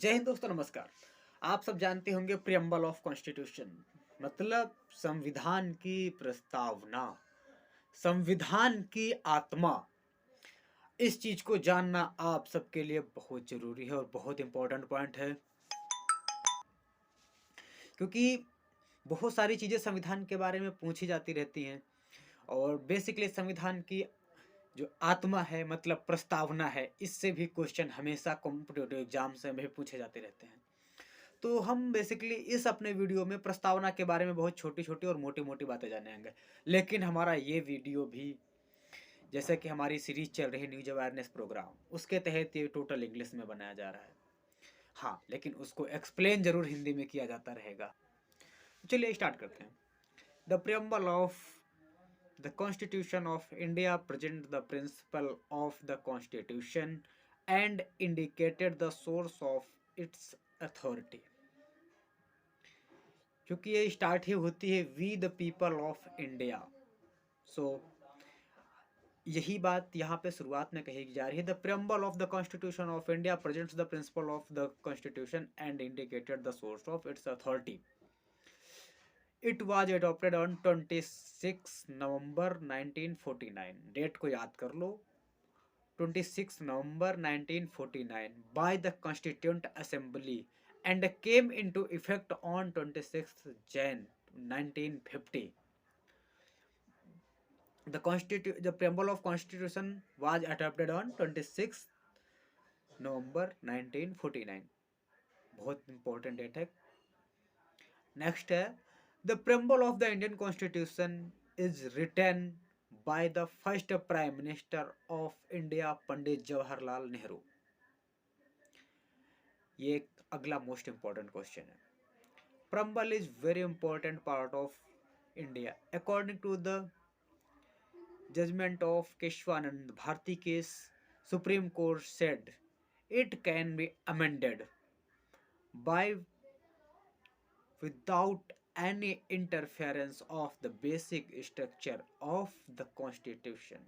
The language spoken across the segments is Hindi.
जय हिंद दोस्तों, नमस्कार। आप सब जानते होंगे प्रियम्बल ऑफ कॉन्स्टिट्यूशन मतलब संविधान की प्रस्तावना, संविधान की आत्मा। इस चीज को जानना आप सबके लिए बहुत जरूरी है और बहुत इंपॉर्टेंट पॉइंट है, क्योंकि बहुत सारी चीजें संविधान के बारे में पूछी जाती रहती हैं और बेसिकली संविधान की जो आत्मा है मतलब प्रस्तावना है, इससे भी क्वेश्चन हमेशा कॉम्पिटिटिव एग्जाम से भी पूछे जाते रहते हैं। तो हम बेसिकली इस अपने वीडियो में प्रस्तावना के बारे में बहुत छोटी-छोटी और मोटी-मोटी बातें जानेंगे। लेकिन हमारा ये वीडियो भी, जैसे कि हमारी सीरीज चल रही है न्यूज अवेयरनेस प्रोग्राम, उसके तहत ये टोटल इंग्लिश में बनाया जा रहा है। हाँ, लेकिन उसको एक्सप्लेन जरूर हिंदी में किया जाता रहेगा। चलिए स्टार्ट करते हैं। The preamble of the constitution of India present the principle of the constitution and indicated the source of its authority. क्योंकि ये स्टार्ट ही होती है we the people of India, so यही बात यहाँ पे शुरुआत में कही जा रही है। The preamble of the constitution of India presents the principle of the constitution and indicated the source of its authority. It was adopted on 26 November 1949। Date को याद कर लो, 26 November 1949 by the constituent assembly and came into effect on 26th Jan 1950. The preamble of constitution was adopted on 26 November 1949. बहुत इंपॉर्टेंट डेट है। नेक्स्ट है the preamble of the Indian Constitution is written by the first Prime Minister of India पंडित जवाहरलाल नेहरू। ये एक अगला मोस्ट इंपॉर्टेंट क्वेश्चन है। Preamble is very important part of India. According to the judgment of Keshwanand Bharti case, Supreme Court said it can be amended by without any interference of the basic structure of the Constitution.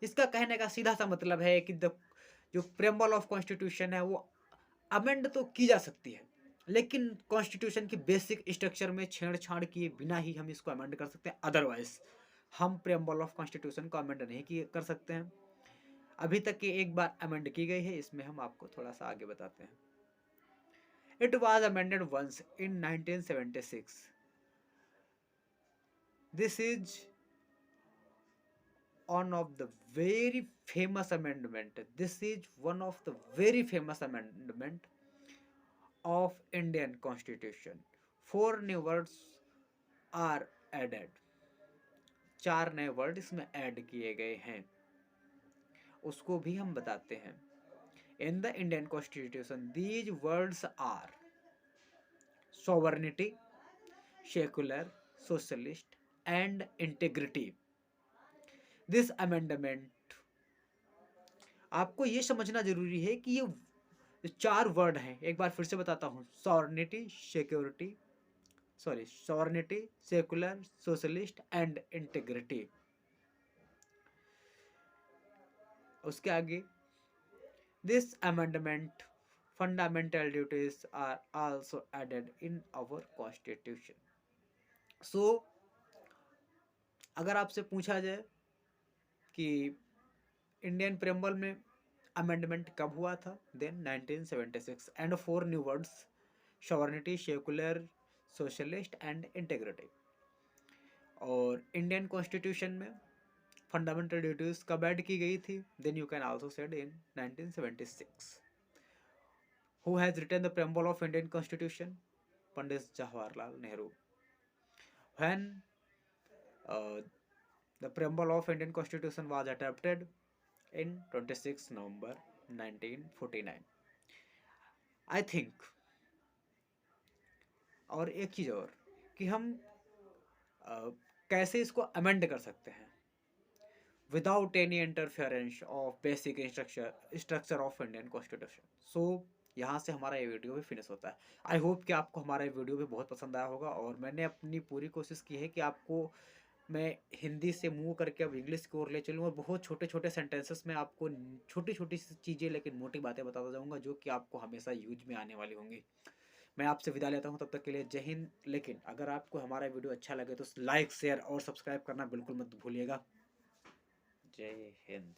इसका कहने का सीधा सा मतलब है कि जो प्रेम्बल ऑफ कॉन्स्टिट्यूशन है वो अमेंड तो की जा सकती है, लेकिन कॉन्स्टिट्यूशन की बेसिक स्ट्रक्चर में छेड़छाड़ किए बिना ही हम इसको अमेंड कर सकते हैं। अदरवाइज हम प्रेम्बल ऑफ कॉन्स्टिट्यूशन को अमेंड नहीं कर सकते हैं। अभी तक ये एक बार अमेंड की गई है, इसमें हम आपको थोड़ा सा आगे बताते हैं। It was amended once in 1976। This is one of the very famous amendment. This is one of the very famous amendment of Indian Constitution. 4 new words are added. 4 नए वर्ड इसमें ऐड किए गए हैं, उसको भी हम बताते हैं। In the Indian Constitution, these words are sovereignty, secular, socialist, and integrity. This amendment, आपको ये समझना जरूरी है कि ये 4 वर्ड हैं। एक बार फिर से बताता हूँ, sovereignty, secular, socialist and integrity. उसके आगे this amendment fundamental duties are also added in our constitution. So अगर आपसे पूछा जाए कि इंडियन प्रेम्बल में अमेंडमेंट कब हुआ था, then 1976 and 4 new words sovereignty, secular, socialist and integrity. और इंडियन कॉन्स्टिट्यूशन में फंडामेंटल ड्यूटीज कब ऐड की गई थी, then you can also said in 1976। Who has written the preamble of Indian constitution? Pandit Jawaharlal Nehru. When the preamble of Indian constitution was adopted in 26 November 1949. I think, और एक चीज़ और कि हम कैसे इसको अमेंड कर सकते हैं without any interference of basic structure of Indian constitution. So यहाँ से हमारा ये वीडियो भी फिनिश होता है। आई होप कि आपको हमारा ये वीडियो भी बहुत पसंद आया होगा और मैंने अपनी पूरी कोशिश की है कि आपको मैं हिंदी से मूव करके अब इंग्लिश की ओर ले चलूँ और बहुत छोटे-छोटे सेंटेंसेस में आपको छोटी-छोटी सी चीज़ें लेकिन मोटी बातें बताता जाऊँगा जो कि आपको हमेशा यूज़ में आने वाली होंगी। मैं आपसे विदा लेता हूँ, तब तक के लिए जय हिंद। लेकिन अगर आपको हमारा वीडियो अच्छा लगे तो लाइक, शेयर और सब्सक्राइब करना बिल्कुल मत भूलिएगा। जय हिंद।